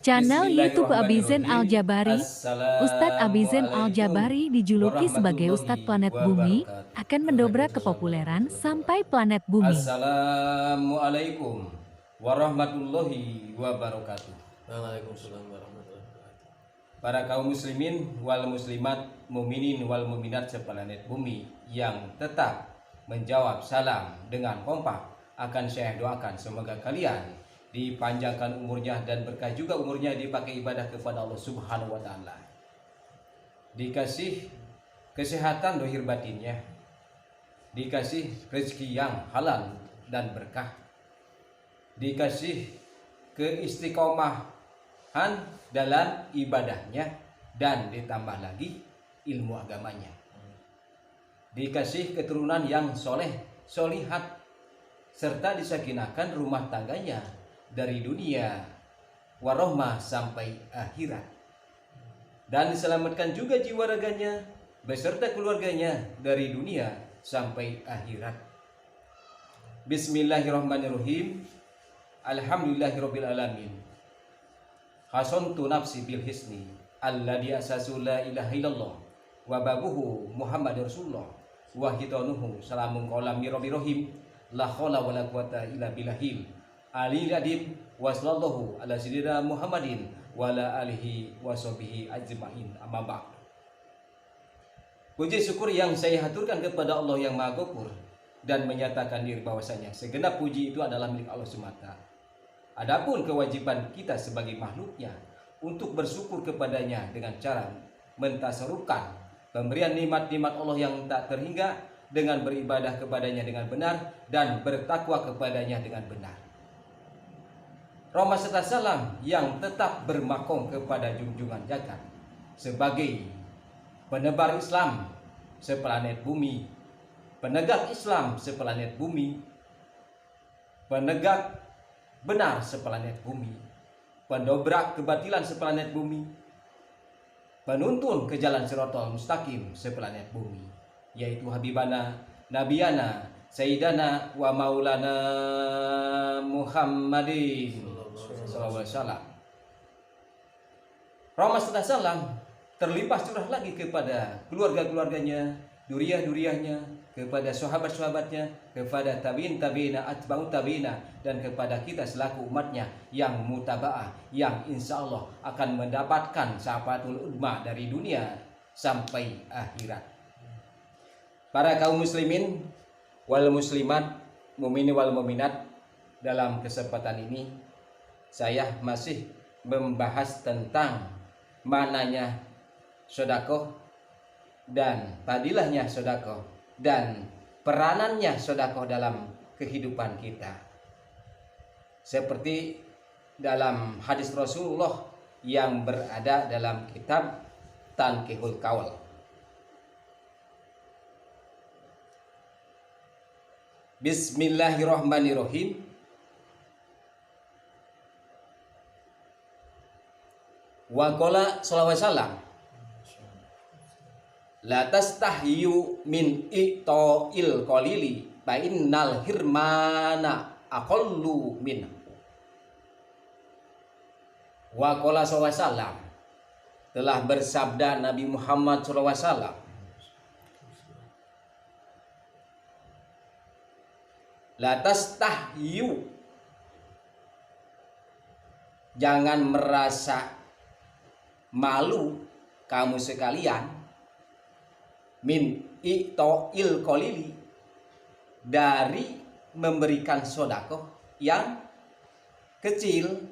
Channel YouTube Abizen Bismillahirrahmanirrahim. Al-Jabari. Ustadz Abizen Assalamualaikum Al-Jabari dijuluki sebagai Ustadz warahmatullahi planet bumi, wabarakatuh. akan mendobrak Waalaikumsalam kepopuleran warahmatullahi sampai wabarakatuh. planet bumi. Assalamualaikum warahmatullahi wabarakatuh. Waalaikumsalam warahmatullahi wabarakatuh. Para kaum muslimin wal muslimat, muminin wal muminat seplanet bumi yang tetap menjawab salam dengan kompak, akan saya doakan semoga kalian dipanjangkan umurnya dan berkah juga umurnya, dipakai ibadah kepada Allah Subhanahu wa taala. Dikasih kesehatan dohir batinnya, dikasih rezeki yang halal dan berkah, dikasih keistiqomahan dalam ibadahnya, dan ditambah lagi ilmu agamanya, dikasih keturunan yang soleh solihat, serta disakinakan rumah tangganya dari dunia warohmah sampai akhirat, dan diselamatkan juga jiwa raganya beserta keluarganya dari dunia sampai akhirat. Bismillahirrahmanirrahim. Alhamdulillahirabbil alamin. Hasantu nafsi bil hisni alladzi asasu la ilaha illallah wa babuhu Muhammadur Rasulullah wa hitanuhu salamun qaulam mirabirahim la haula wala quwata illa billahil alil adim wa sallallahu ala sayyidina Muhammadin wa ala alihi wa sahbihi ajmain, amma ba'd. Puji syukur yang saya haturkan kepada Allah yang Maha Ghafur, dan menyatakan diri bahwasanya segenap puji itu adalah milik Allah semata. Adapun kewajiban kita sebagai makhluknya untuk bersyukur kepadanya dengan cara mentasarufkan pemberian nikmat-nikmat Allah yang tak terhingga, dengan beribadah kepadanya dengan benar dan bertakwa kepadanya dengan benar. Rahmat serta salam yang tetap bermakom kepada junjungan jagat sebagai penebar Islam seplanet bumi, penegak Islam seplanet bumi, penegak benar seplanet bumi, pendobrak kebatilan seplanet bumi, penuntun ke jalan Shiratal Mustaqim seplanet bumi, yaitu Habibana Nabiyana Sayyidana wa Maulana Muhammadin sallallahu alaihi wasallam. Rahmat serta salam terlimpah curah lagi kepada keluarga-keluarganya, duriah-duriahnya, kepada sahabat-sahabatnya, kepada tabiin tabiina, atba'ut tabiina, dan kepada kita selaku umatnya yang mutabaah, yang insya Allah akan mendapatkan syafaatul udma dari dunia sampai akhirat. Para kaum muslimin wal muslimat, mumini wal muminat, dalam kesempatan ini saya masih membahas tentang mananya sedekah dan fadilahnya sedekah dan peranannya sedekah dalam kehidupan kita, seperti dalam hadis Rasulullah yang berada dalam kitab Tanqihul Qaul. Bismillahirrahmanirrahim. Wa qala sallallahu alaihi wasallam, la tastahyu min ita'il qalili fa innal hirmana aqallu min. Wa qala sallallahu alaihi wasallam, telah bersabda Nabi Muhammad sallallahu alaihi wasallam, la tastahyu, jangan merasa malu kamu sekalian, min i'ta'il qalili, dari memberikan sedekah yang kecil.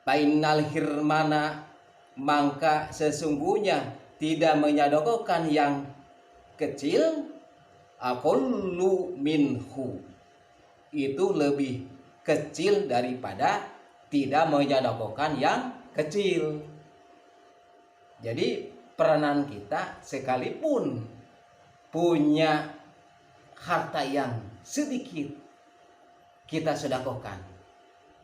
Bainal hirmana, maka sesungguhnya tidak menyedekahkan yang kecil, aqallu minhu, itu lebih kecil daripada tidak menyedekahkan yang kecil. Jadi peranan kita sekalipun punya harta yang sedikit, kita sedekahkan.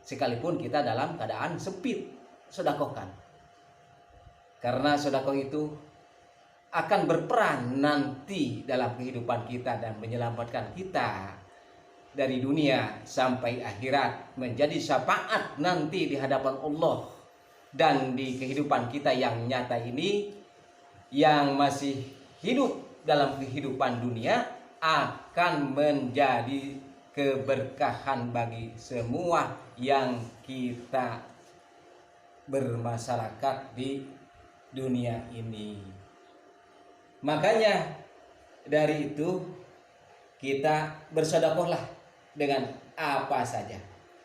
Sekalipun kita dalam keadaan sempit, sedekahkan. Karena sedekah itu akan berperan nanti dalam kehidupan kita dan menyelamatkan kita dari dunia sampai akhirat, menjadi syafaat nanti di hadapan Allah dan di kehidupan kita yang nyata ini, yang masih hidup dalam kehidupan dunia, akan menjadi keberkahan bagi semua yang kita bermasyarakat di dunia ini. Makanya dari itu kita bersedekahlah dengan apa saja.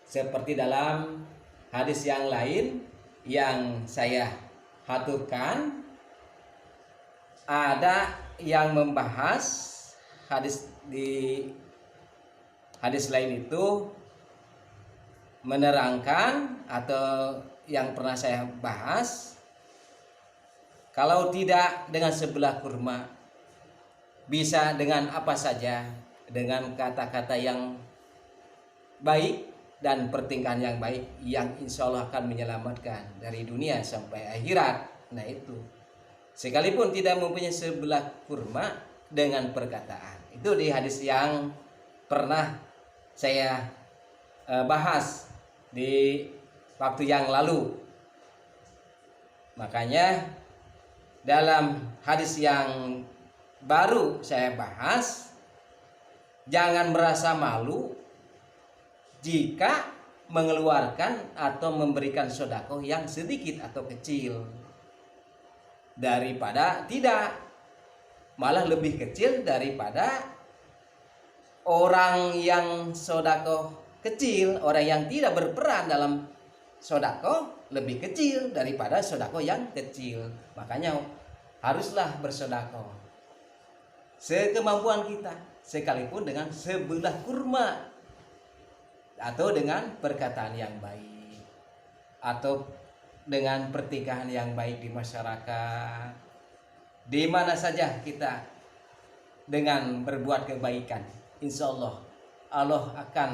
Seperti dalam hadis yang lain yang saya haturkan, ada yang membahas hadis di hadis lain itu menerangkan, atau yang pernah saya bahas, kalau tidak dengan sebelah kurma, bisa dengan apa saja, dengan kata-kata yang baik dan pertingkahan yang baik, yang insya Allah akan menyelamatkan dari dunia sampai akhirat. Nah itu, sekalipun tidak mempunyai sebelah kurma, dengan perkataan. Itu di hadis yang pernah saya bahas di waktu yang lalu. Makanya dalam hadis yang baru saya bahas, jangan merasa malu jika mengeluarkan atau memberikan sedekah yang sedikit atau kecil, daripada tidak, malah lebih kecil daripada orang yang sedekah kecil, orang yang tidak berperan dalam sedekah lebih kecil daripada sedekah yang kecil. Makanya haruslah bersedekah sekemampuan kita, sekalipun dengan sebelah kurma, atau dengan perkataan yang baik, atau dengan pertingkahan yang baik di masyarakat. Di mana saja kita dengan berbuat kebaikan, insya Allah Allah akan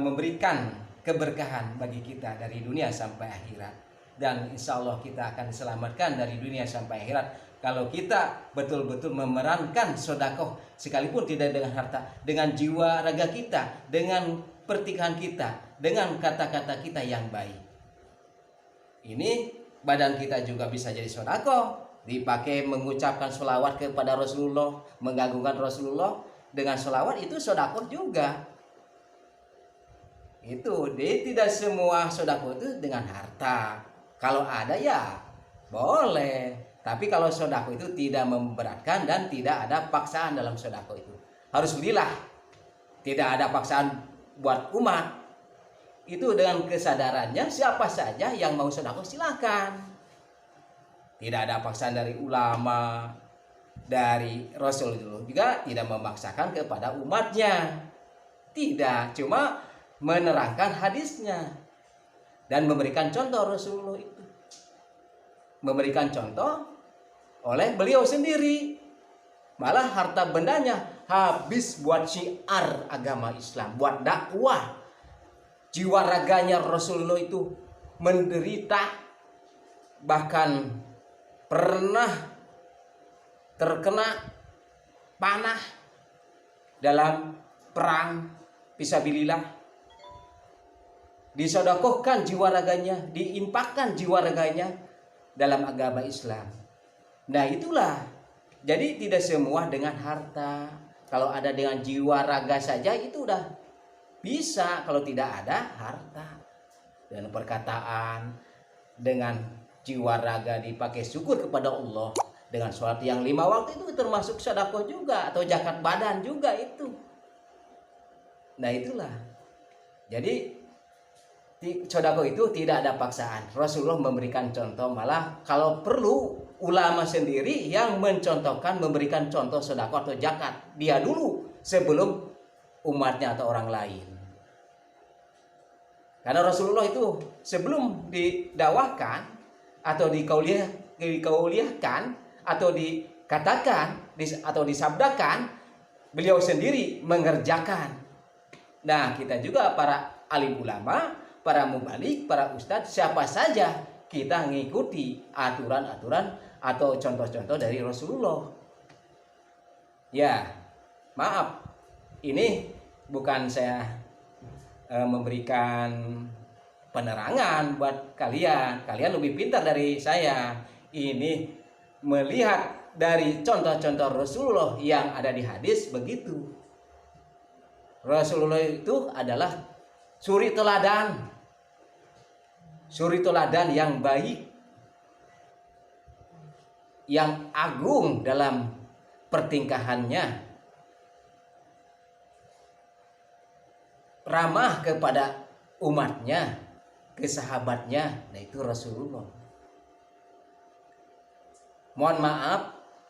memberikan keberkahan bagi kita dari dunia sampai akhirat. Dan insya Allah kita akan diselamatkan dari dunia sampai akhirat kalau kita betul-betul memerankan sedekah, sekalipun tidak dengan harta, dengan jiwa raga kita, dengan pertingkahan kita, dengan kata-kata kita yang baik. Ini badan kita juga bisa jadi sedekah, dipakai mengucapkan sholawat kepada Rasulullah, mengagungkan Rasulullah. Dengan sholawat itu sedekah juga. Itu tidak semua sedekah itu dengan harta. Kalau ada ya boleh, tapi kalau sedekah itu tidak memberatkan dan tidak ada paksaan dalam sedekah itu. Harus lillah, tidak ada paksaan buat umat. Itu dengan kesadarannya siapa saja yang mau sedekah silakan. Tidak ada paksaan dari ulama, dari Rasul juga tidak memaksakan kepada umatnya. Tidak, cuma menerangkan hadisnya dan memberikan contoh. Rasulullah itu memberikan contoh oleh beliau sendiri, malah harta bendanya habis buat syiar agama Islam, buat dakwah. Jiwa raganya Rasulullah itu menderita, bahkan pernah terkena panah dalam perang fisabilillah. Disedekahkan jiwa raganya, diinfakkan jiwa raganya dalam agama Islam. Nah itulah, jadi tidak semua dengan harta. Kalau ada dengan jiwa raga saja itu udah bisa. Kalau tidak ada harta dan perkataan, dengan jiwa raga dipakai syukur kepada Allah, dengan sholat yang 5 waktu itu termasuk sedekah juga, atau zakat badan juga itu. Nah itulah, jadi sedekah itu tidak ada paksaan. Rasulullah memberikan contoh, malah kalau perlu ulama sendiri yang mencontohkan, memberikan contoh sedekah atau zakat dia dulu sebelum umatnya atau orang lain. Karena Rasulullah itu sebelum didakwahkan atau dikauliahkan atau dikatakan atau disabdakan, beliau sendiri mengerjakan. Nah kita juga para alim ulama, para mubalik, para ustadz, siapa saja kita ngikuti aturan-aturan atau contoh-contoh dari Rasulullah. Ya, maaf, ini bukan saya memberikan penerangan buat kalian. Kalian lebih pintar dari saya. Ini melihat dari contoh-contoh Rasulullah yang ada di hadis begitu. Rasulullah itu adalah suri teladan. Suri teladan yang baik, yang agung dalam pertingkahannya, ramah kepada umatnya, ke sahabatnya, nah itu Rasulullah. Mohon maaf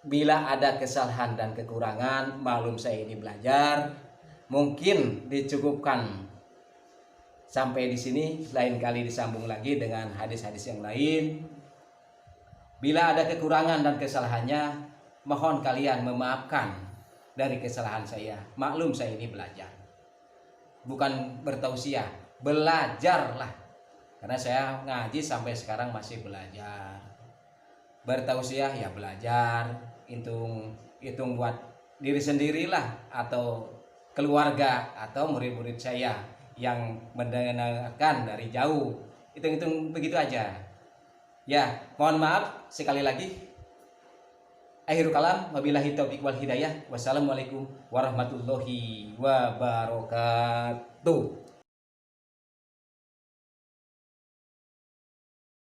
bila ada kesalahan dan kekurangan, maklum saya ini belajar, mungkin dicukupkan sampai di sini, lain kali disambung lagi dengan hadis-hadis yang lain. Bila ada kekurangan dan kesalahannya, mohon kalian memaafkan dari kesalahan saya. Maklum saya ini belajar, bukan bertausiah, belajarlah. Karena saya ngaji sampai sekarang masih belajar. Bertausiah ya belajar, hitung buat diri sendirilah atau keluarga atau murid-murid saya yang mendengarkan dari jauh. Hitung-hitung begitu aja. Ya, mohon maaf sekali lagi. Akhirul kalam, wabillahi taufiq wal hidayah. Wassalamualaikum warahmatullahi wabarakatuh.